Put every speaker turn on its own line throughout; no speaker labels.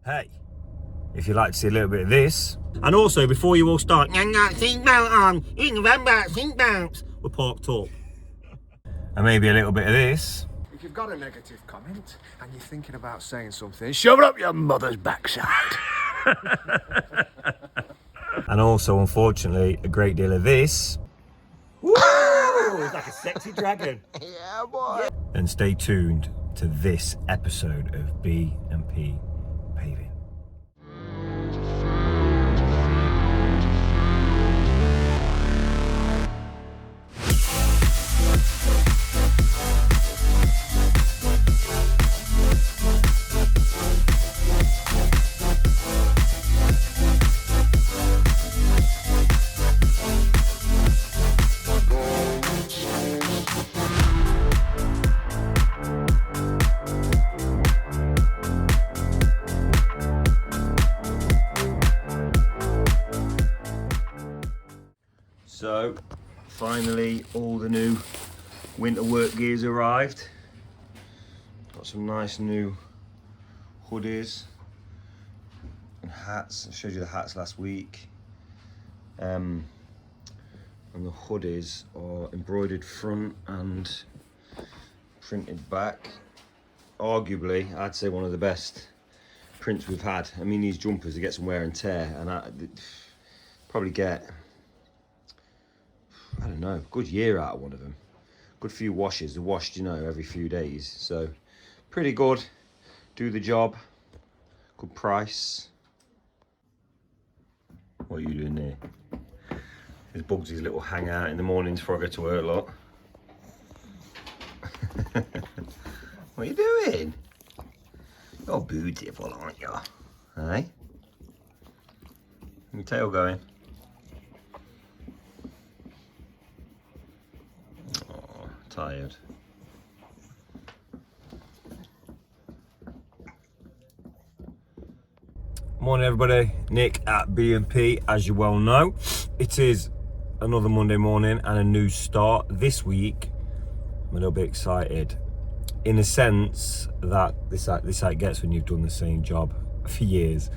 Hey, if you'd like to see a little bit of this, and also before you all start, seatbelt on, remember seatbelts, we're parked up. And maybe a little bit of this.
If you've got a negative comment and you're thinking about saying something, shove it up your mother's backside.
And also, unfortunately, a great deal of this. Woo! It's like a sexy dragon.
Yeah, boy.
And stay tuned to this episode of B&P Paving. So, finally, all the new winter work gear's arrived. Got some nice new hoodies and hats. I showed you the hats last week. And the hoodies are embroidered front and printed back. Arguably, I'd say one of the best prints we've had. I mean, these jumpers, they get some wear and tear, and I probably get, I don't know, a good year out of one of them. Good few washes. They're washed, you know, every few days. So pretty good. Do the job. Good price. What are you doing there? There's Bugsy's little hangout in the mornings before I go to work, look. What are you doing? You're beautiful, aren't you? Hey? Your tail going? Tired. Morning everybody, Nick at B&P. As you well know, it is another Monday morning and a new start. This week I'm a little bit excited in the sense that this how it gets when you've done the same job for years.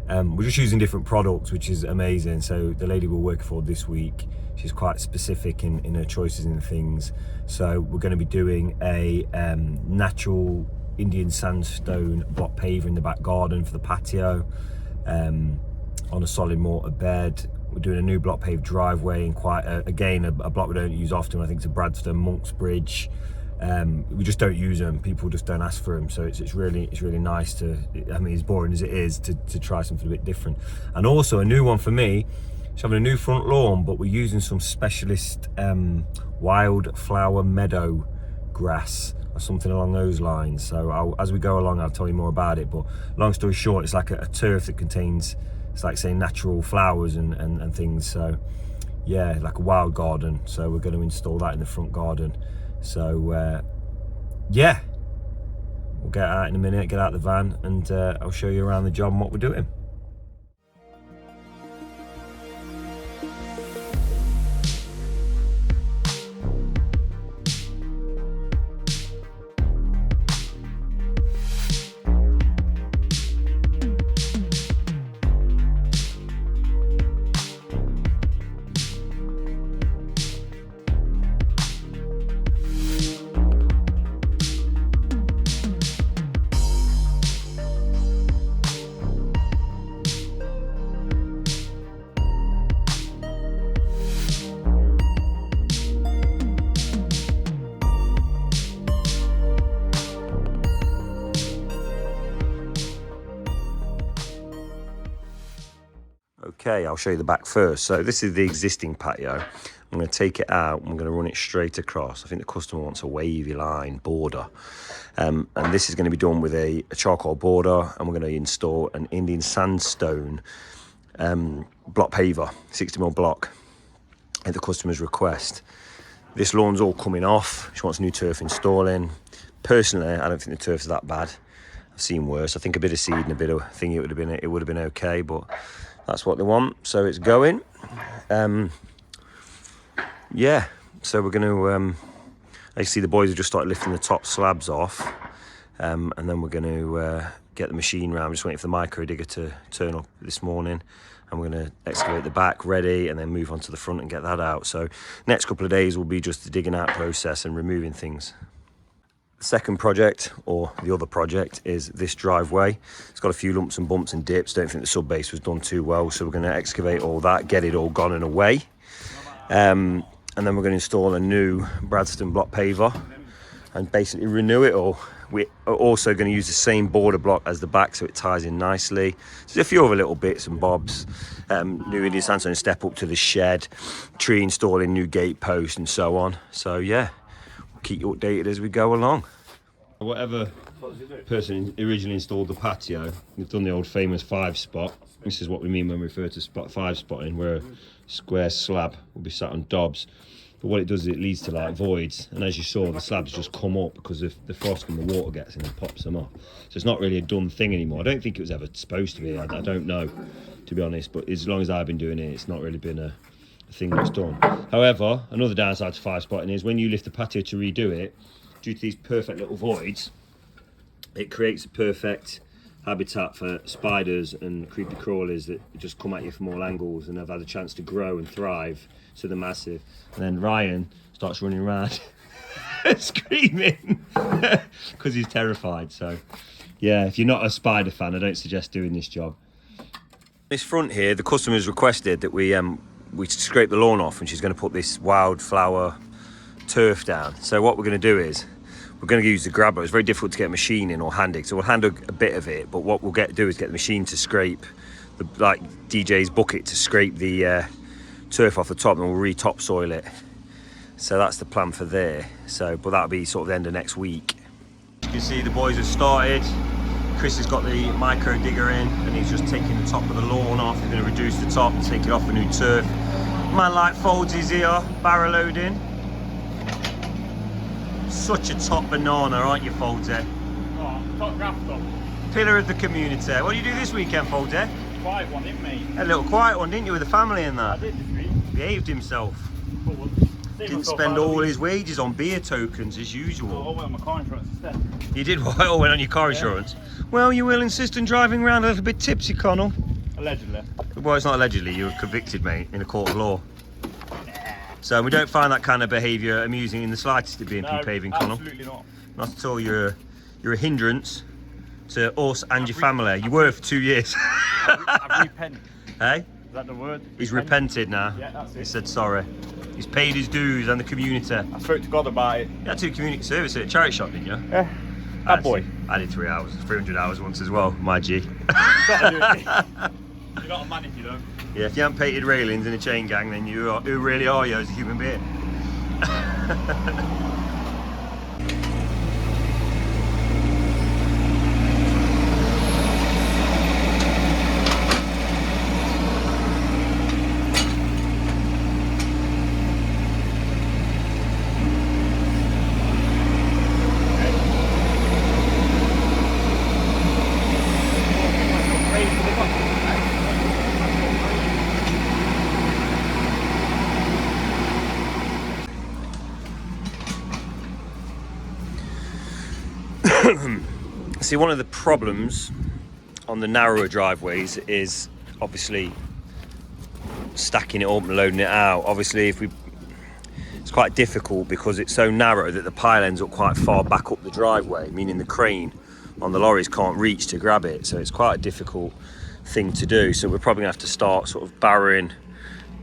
We're just using different products, which is amazing. So the lady we're working for this week, she's quite specific in her choices and things. So we're going to be doing a natural Indian sandstone block paver in the back garden for the patio, on a solid mortar bed. We're doing a new block paved driveway in quite a block we don't use often. I think it's a Bradstone Monk's Bridge. We just don't use them. People just don't ask for them, so it's really nice to. I mean, as boring as it is, to try something a bit different. And also a new one for me. It's having a new front lawn, but we're using some specialist wildflower meadow grass or something along those lines. So as we go along, I'll tell you more about it. But long story short, it's like a turf that contains, it's like saying natural flowers and things. So yeah, like a wild garden. So we're going to install that in the front garden. So yeah, we'll get out in a minute, get out the van, and I'll show you around the job and what we're doing. Okay, I'll show you the back first. So this is the existing patio. I'm going to take it out and I'm going to run it straight across. I think the customer wants a wavy line border. And this is going to be done with a charcoal border, and we're going to install an Indian sandstone block paver, 60mm block, at the customer's request. This lawn's all coming off. She wants new turf installing. Personally, I don't think the turf's that bad. I've seen worse. I think a bit of seed and a bit of thing, it would have been okay, but that's what they want. So it's going. Yeah, so we're going to, I see the boys have just started lifting the top slabs off, and then we're going to get the machine round. I'm just waiting for the micro digger to turn up this morning, and we're going to excavate the back ready and then move on to the front and get that out. So next couple of days will be just the digging out process and removing things. The second project, or the other project, is this driveway. It's got a few lumps and bumps and dips. Don't think the sub base was done too well, so we're going to excavate all that, get it all gone and away. And then we're going to install a new Bradston block paver and basically renew it all. We're also going to use the same border block as the back, so it ties in nicely. There's a few other little bits and bobs. New Indian sandstone step up to the shed, tree installing new gate post and so on. So yeah, we'll keep you updated as we go along. Whatever person originally installed the patio, we've done the old famous 5 spot. This is what we mean when we refer to 5 spotting, where a square slab will be sat on dobs. But what it does is it leads to like voids, and as you saw, the slabs just come up because if the frost and the water gets in and pops them off. So it's not really a done thing anymore. I don't think it was ever supposed to be. I don't know, to be honest, but as long as I've been doing it, it's not really been a thing that's done. However, another downside to 5 spotting is when you lift the patio to redo it, due to these perfect little voids, it creates a perfect habitat for spiders and creepy crawlers that just come at you from all angles and have had a chance to grow and thrive, so they're massive. And then Ryan starts running around screaming because he's terrified. So yeah, if you're not a spider fan, I don't suggest doing this job. This front here, the customer's requested that we scrape the lawn off, and she's going to put this wildflower turf down. So what we're going to do is we're going to use the grabber. It's very difficult to get a machine in or hand dig, so we'll hand a bit of it, but what we'll do is get the machine to scrape the, like DJ's bucket, to scrape the turf off the top, and we'll re-topsoil it. So that's the plan for there. So, but that'll be sort of the end of next week. You can see the boys have started. Chris has got the micro digger in, and he's just taking the top of the lawn off. He's going to reduce the top and take it off for new turf. Man like folds his ear, barrel loading. Such a top banana, aren't you, Foldsy?
Oh, top graft top.
Pillar of the community. What do you do this weekend, Foldsy?
Quiet one, didn't we?
A little quiet one, didn't you, with the family and that?
I did this week.
Behaved himself. Didn't spend all his wages on beer tokens as usual.
I went on my car insurance instead.
You did what? Oh, went on your car insurance? Well, you will insist on driving around a little bit tipsy, Connell.
Allegedly.
Well, it's not allegedly. You were convicted, mate, in a court of law. So we don't find that kind of behaviour amusing in the slightest at B&P Paving, Connell.
Absolutely not.
Not at all. You're a hindrance to us and your family. You were for 2 years.
I've repented.
Hey?
Is that the word?
He's repented now.
Yeah, that's it.
He said sorry. He's paid his dues and the community.
I spoke to God about it.
You had to do community service at a charity shop, didn't you?
Yeah. Bad boy.
I did 3 hours, 300 hours once as well, my G.
You gotta do it. You're not a man if you don't.
Yeah, if you haven't painted railings in a chain gang, then who really are you as a human being? See, one of the problems on the narrower driveways is obviously stacking it up and loading it out. Obviously, it's quite difficult because it's so narrow that the pile ends up quite far back up the driveway, meaning the crane on the lorries can't reach to grab it. So it's quite a difficult thing to do. So we're probably gonna have to start sort of barrowing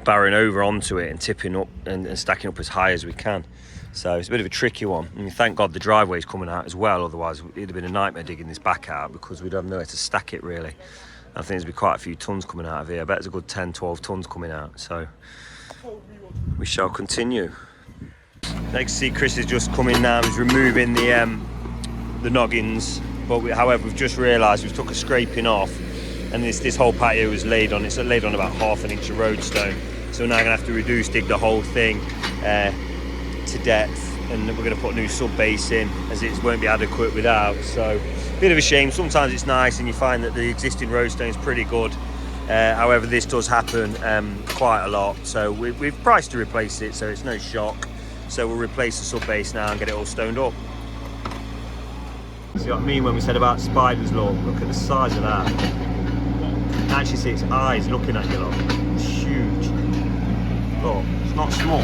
over onto it and tipping up and stacking up as high as we can. So it's a bit of a tricky one. I mean, thank God the driveway's coming out as well, otherwise it'd have been a nightmare digging this back out because we'd have nowhere to stack it really. I think there's be quite a few tons coming out of here. I bet there's a good 10, 12 tons coming out. So we shall continue. Next, see Chris is just coming now. He's removing the noggins, but however we've just realised we've took a scraping off, and this whole patio was laid on. It's laid on about 1/2 inch of roadstone. So we're now going to have to reduce dig the whole thing to depth, and we're going to put a new sub base in as it won't be adequate without. So a bit of a shame. Sometimes it's nice and you find that the existing roadstone is pretty good. However, this does happen quite a lot. So we've priced to replace it, so it's no shock. So we'll replace the sub base now and get it all stoned up. See what I mean when we said about spiders, look at the size of that. You can actually see its eyes looking at you, look. It's huge. Look, it's not small.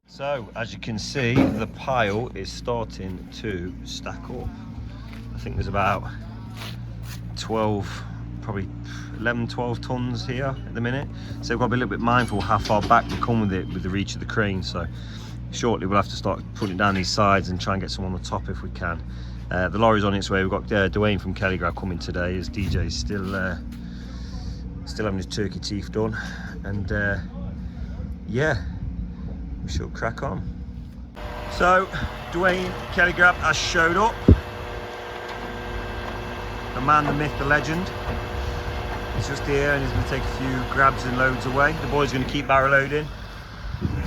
So, as you can see, the pile is starting to stack up. I think there's about 12, probably 11, 12 tons here at the minute. So we've got to be a little bit mindful how far back we come with it with the reach of the crane. So shortly we'll have to start putting down these sides and try and get some on the top if we can. The lorry's on its way. We've got Dwayne from Kellygrab coming today, as DJ's still having his turkey teeth done. And yeah, we shall crack on. So Dwayne Kellygrab has showed up. The man, the myth, the legend. He's just here and he's going to take a few grabs and loads away. The boy's going to keep barrel loading,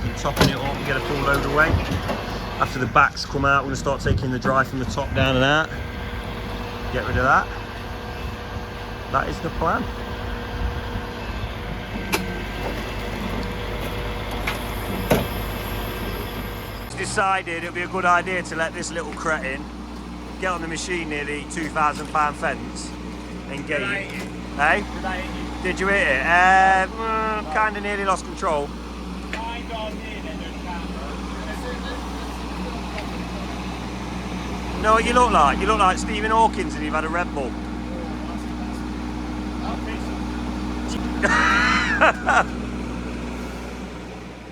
keep topping it up and get a full load away. After the backs come out, we're going to start taking the dry from the top down and out. Get rid of that. That is the plan. Decided it'd be a good idea to let this little cretin get on the machine near the £2,000 fence and get it. Hey? Did you hit it? Kind of nearly lost control. You know what you look like? You look like Stephen Hawkins and you've had a Red Bull.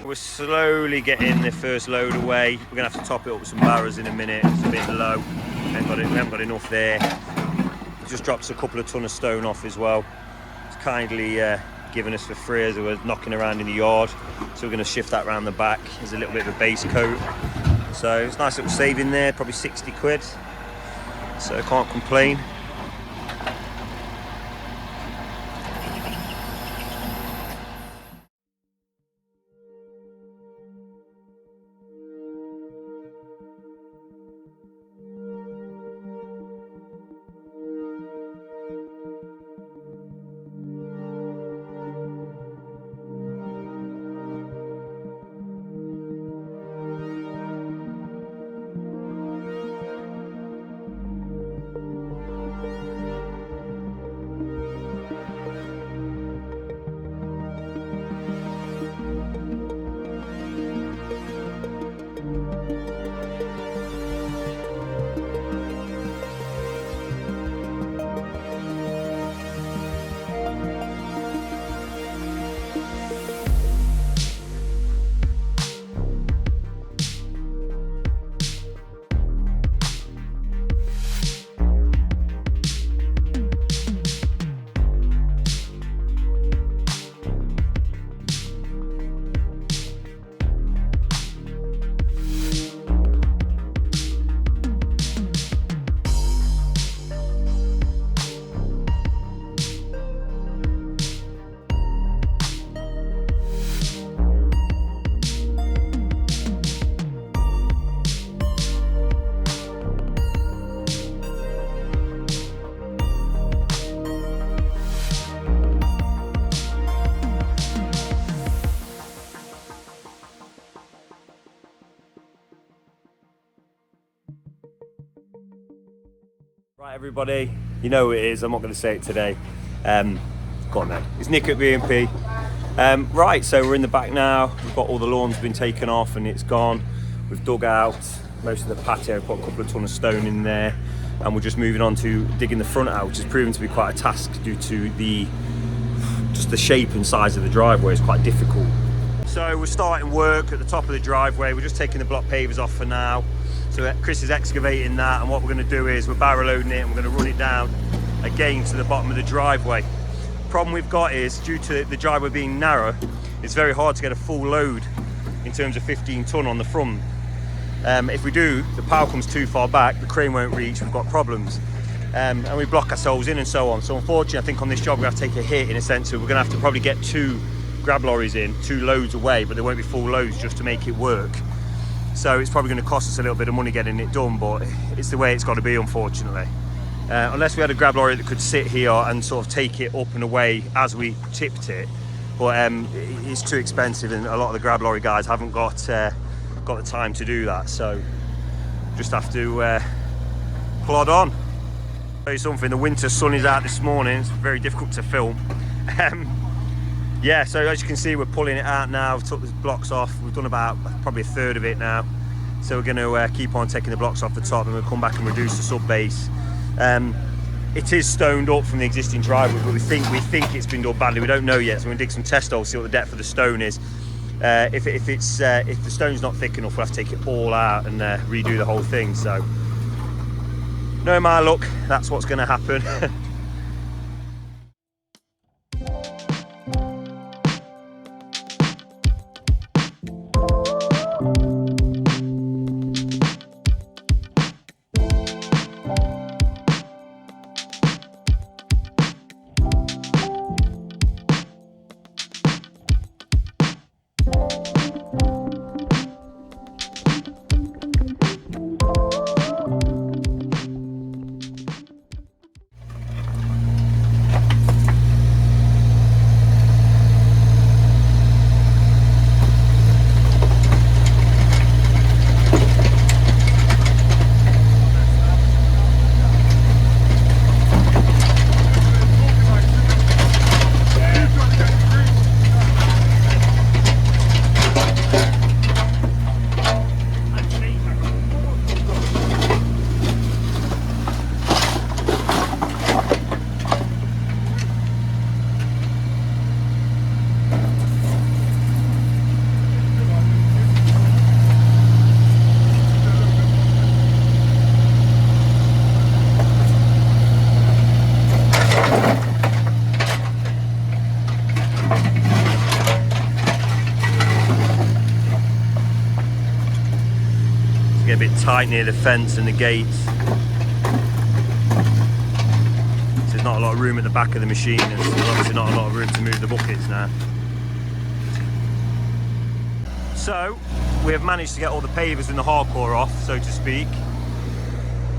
We're slowly getting the first load away. We're gonna have to top it up with some barrows in a minute. It's a bit low. We haven't got enough there. Just dropped us a couple of ton of stone off as well. It's kindly given us for free as we were knocking around in the yard. So we're gonna shift that around the back. There's a little bit of a base coat. So it's a nice little saving there, probably 60 quid. So I can't complain. Right, everybody, you know who it is. I'm not going to say it today. Go on then. It's Nick at B&P. Right, so we're in the back now. We've got all the lawn's been taken off and it's gone. We've dug out most of the patio, put a couple of ton of stone in there, and we're just moving on to digging the front out, which has proven to be quite a task due to just the shape and size of the driveway. It's quite difficult. So we're starting work at the top of the driveway. We're just taking the block pavers off for now. So Chris is excavating that, and what we're going to do is we're barrel loading it and we're going to run it down again to the bottom of the driveway. Problem we've got is, due to the driveway being narrow, it's very hard to get a full load in terms of 15 ton on the front. If we do, the power comes too far back, the crane won't reach, we've got problems. And we block ourselves in and so on. So unfortunately, I think on this job we have to take a hit in a sense of we're going to have to probably get 2 grab lorries in, 2 loads away, but they won't be full loads just to make it work. So it's probably going to cost us a little bit of money getting it done, but it's the way it's got to be, unfortunately. Unless we had a grab lorry that could sit here and sort of take it up and away as we tipped it, but it's too expensive, and a lot of the grab lorry guys haven't got the time to do that. So just have to plod on. I'll tell you something, the winter sun is out this morning. It's very difficult to film. Yeah, so as you can see, we're pulling it out now. We've took the blocks off. We've done about probably a third of it now. So we're going to keep on taking the blocks off the top, and we'll come back and reduce the sub base. It is stoned up from the existing driveway, but we think it's been done badly. We don't know yet, so we're going to dig some test holes, see what the depth of the stone is. If the stone's not thick enough, we'll have to take it all out and redo the whole thing. So, knowing my luck, that's what's going to happen. Get a bit tight near the fence and the gates. So there's not a lot of room at the back of the machine, and there's obviously not a lot of room to move the buckets now. So we have managed to get all the pavers and the hardcore off, so to speak.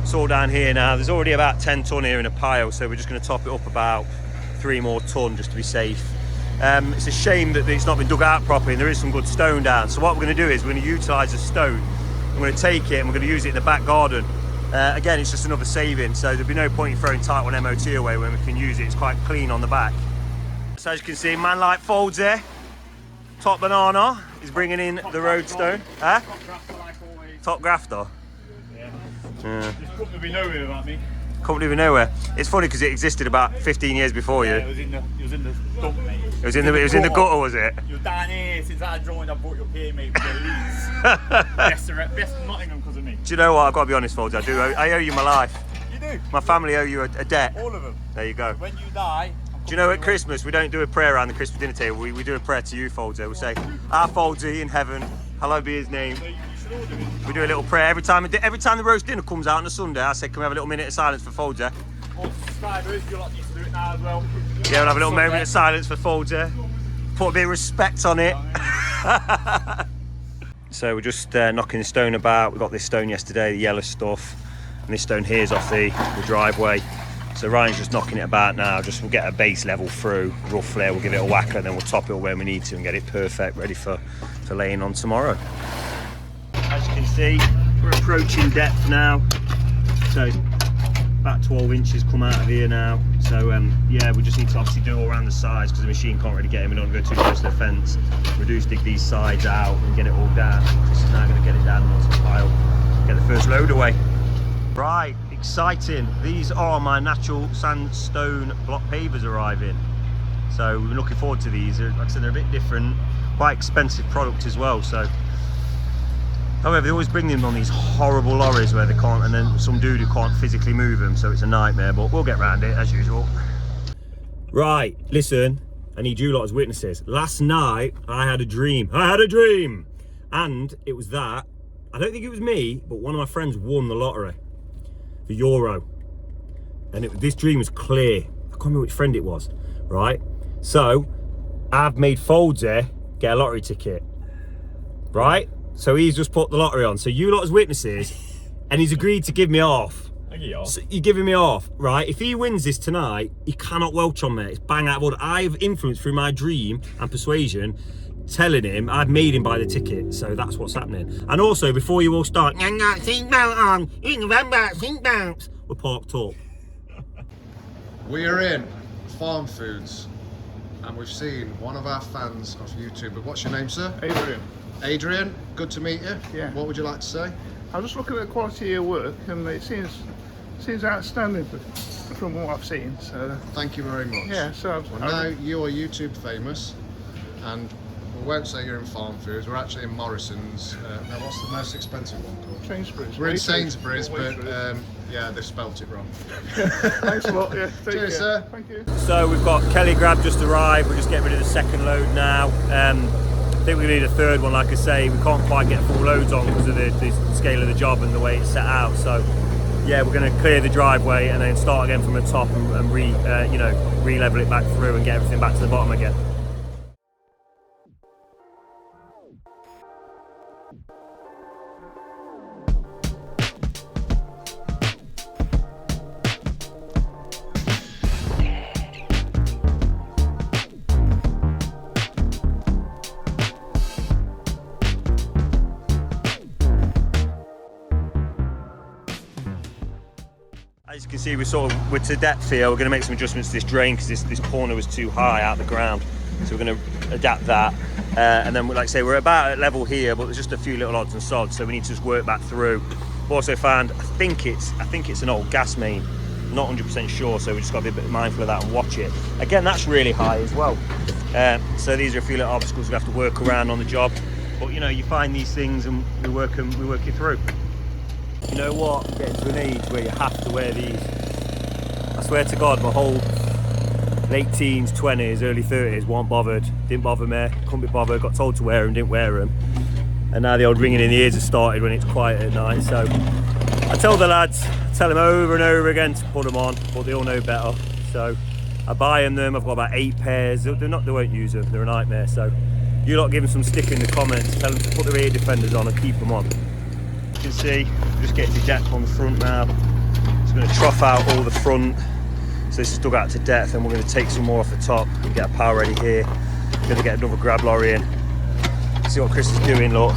It's all down here now. There's already about 10 ton here in a pile, so we're just going to top it up about 3 more ton just to be safe. It's a shame that it's not been dug out properly, and there is some good stone down. So what we're going to do is we're going to utilise the stone. I'm going to take it and we're going to use it in the back garden. Again, it's just another saving, so there'll be no point in throwing Type 1 MOT away when we can use it. It's quite clean on the back. So as you can see, man like folds there. Top banana is bringing in the roadstone. Huh? Top grafter.
Yeah. This company we know here about me.
Company we nowhere. It's funny because it existed about 15 years before you.
Yeah, it was in the dump, mate.
It was in the gutter, was it?
You're down here since I joined. I brought you up here, mate, with the leads. Best Nottingham because of me.
Do you know what? I've got to be honest, folks. I owe you my life.
You do.
My family owe you a debt.
All of them.
There you go.
When you die.
Do you know at Christmas we don't do a prayer around the Christmas dinner table? We do a prayer to you, Foldsy. We say, "Our Foldsy in heaven, hallowed be his name."
So you should all do it.
We do a little prayer every time the roast dinner comes out on a Sunday. I say, "Can we have a little minute of silence for Foldsy?"
All subscribers, you're not used to do it now as well.
Yeah, we'll have a little moment of silence for Foldsy. Put a bit of respect on it. So we're just knocking the stone about. We got this stone yesterday, the yellow stuff, and this stone here is off the driveway. So Ryan's just knocking it about now. We'll get a base level through roughly. We'll give it a whacker, and then we'll top it when we need to and get it perfect, ready for laying on tomorrow. As you can see, we're approaching depth now. So about 12 inches come out of here now. So yeah, we just need to obviously do all around the sides because the machine can't really get in. We don't want to go too close to the fence. We do dig these sides out and get it all down. Chris is now going to get it down onto the pile, get the first load away. Right, exciting. These are my natural sandstone block pavers arriving. So we've been looking forward to these. Like I said, they're a bit different, quite expensive product as well. So However, they always bring them on these horrible lorries where they can't, and then some dude who can't physically move them, so it's a nightmare, but we'll get round it as usual. Right, listen, I need you lot as witnesses. Last night, I had a dream. And it was that, I don't think it was me, but one of my friends won the lottery, the Euro. And this dream was clear. I can't remember which friend it was, right? So, I've made Folds here get a lottery ticket, right? So he's just put the lottery on. So you lot as witnesses, and he's agreed to give me half. So you're giving me half, right? If he wins this tonight, he cannot welch on me. It's bang out of order. I've influenced through my dream and persuasion, telling him I've made him buy the ticket. So that's what's happening. And also, before you all start, seatbelt on, seatbelts, we're parked up.
We are in Farm Foods, and we've seen one of our fans of YouTube. But what's your name, sir?
Adrian.
Adrian, good to meet you.
Yeah.
What would you like to say?
I'm just looking at the quality of your work, and it seems outstanding from what I've seen. So
Thank you very much.
yeah, so
Well, now you are YouTube famous, and we won't say you're in Farm Foods. We're actually in Morrison's. Now, what's the most expensive one called?
Sainsbury's.
We're in Sainsbury's, but
Waitrose.
yeah, they spelt it wrong.
Thanks a lot. Yeah, take
Cheers,
care.
sir.
Thank you.
So we've got Kelly Grab just arrived. We're just getting rid of the second load now. I think we need a third one. Like I say, we can't quite get full loads on because of the scale of the job and the way it's set out. So yeah, we're going to clear the driveway and then start again from the top and re-level it back through and get everything back to the bottom again. As you can see, we're to depth here. We're going to make some adjustments to this drain because this corner was too high out the ground. So we're going to adapt that. And then, like I say, we're about at level here, but there's just a few little odds and sods. So we need to just work back through. We've also found, I think it's an old gas main. Not 100% sure, so we just got to be a bit mindful of that and watch it. Again, that's really high as well. So these are a few little obstacles we have to work around on the job. But you know, you find these things and we work it through. You know what? I'm getting to an age where you have to wear these. I swear to God, my whole late teens, 20s, early 30s weren't bothered. Didn't bother me, couldn't be bothered, got told to wear them, didn't wear them. And now the old ringing in the ears has started when it's quiet at night. So I tell the lads, tell them over and over again to put them on, but they all know better. So I buy them, I've got about 8 pairs. They won't use them, they're a nightmare. So you lot give them some sticker in the comments, tell them to put their ear defenders on and keep them on. You can see, just getting to depth on the front now. It's going to trough out all the front. So this is dug out to depth, and we're going to take some more off the top and get a power ready here. We're going to get another grab lorry in. See what Chris is doing, look.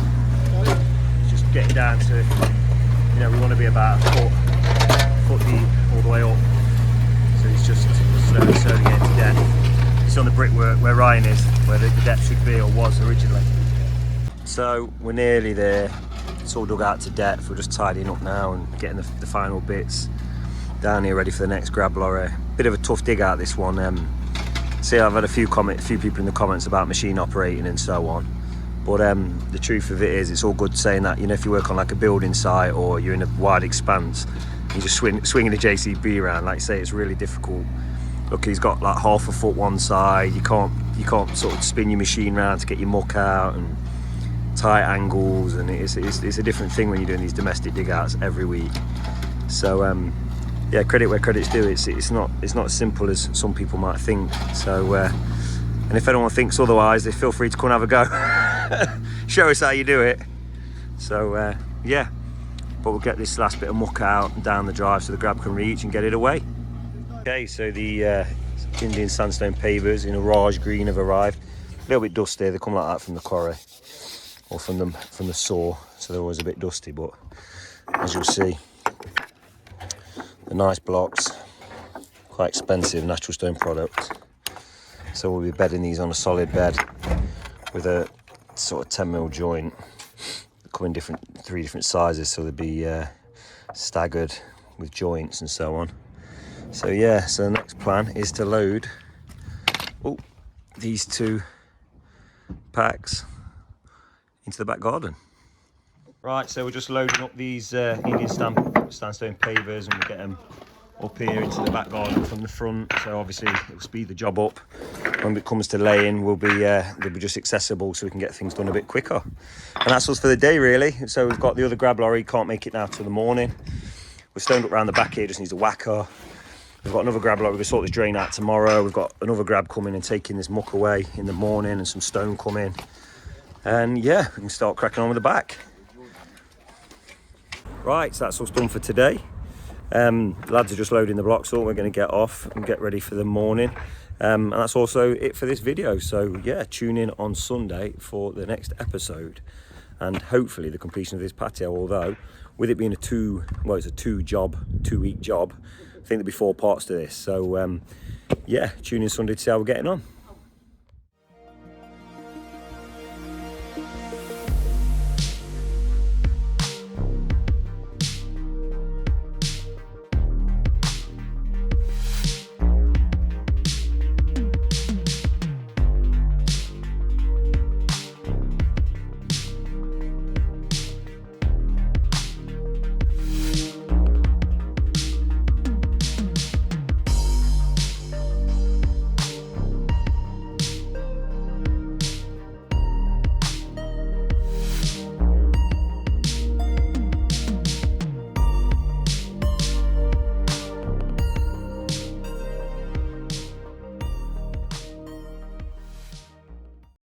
Just getting down to, you know, we want to be about a foot deep all the way up. So he's just slowly getting to depth. It's on the brickwork where Ryan is, where the depth should be or was originally. So we're nearly there. It's all dug out to depth. We're just tidying up now and getting the final bits down here ready for the next grab lorry. Bit of a tough dig out, this one. See, I've had a few people in the comments about machine operating and so on. But the truth of it is, it's all good saying that, you know, if you work on like a building site or you're in a wide expanse, you just swinging the JCB around. Like I say, it's really difficult. Look, he's got like half a foot one side. You can't sort of spin your machine around to get your muck out and tight angles, and it's a different thing when you're doing these domestic dig outs every week. So yeah, credit where credit's due. It's not as simple as some people might think. So and if anyone thinks otherwise, they feel free to come and have a go. Show us how you do it. So yeah, but we'll get this last bit of muck out and down the drive so the grab can reach and get it away. Okay, so the Indian sandstone pavers in a raj green have arrived. A little bit dusty. They come like that from the quarry or from the saw, so they're always a bit dusty, but as you'll see, the nice blocks, quite expensive natural stone products. So we'll be bedding these on a solid bed with a sort of 10mm joint. They come in 3 different sizes, so they'll be staggered with joints and so on. So yeah, so the next plan is to load these 2 packs into the back garden. Right, so we're just loading up these Indian sandstone pavers, and we'll get them up here into the back garden from the front. So obviously it'll speed the job up. When it comes to laying, they'll be just accessible, so we can get things done a bit quicker. And that's us for the day, really. So we've got the other grab lorry, can't make it now till the morning. We're stoned up around the back here, just needs a whacker. We've got another grab lorry, we're going to sort this drain out tomorrow. We've got another grab coming and taking this muck away in the morning, and some stone coming. And yeah, we can start cracking on with the back. Right, so that's us done for today. The lads are just loading the blocks up. We're going to get off and get ready for the morning. And that's also it for this video. So yeah, tune in on Sunday for the next episode, and hopefully the completion of this patio. Although with it being it's a 2-week job, I think there'll be 4 parts to this. So yeah, tune in Sunday to see how we're getting on.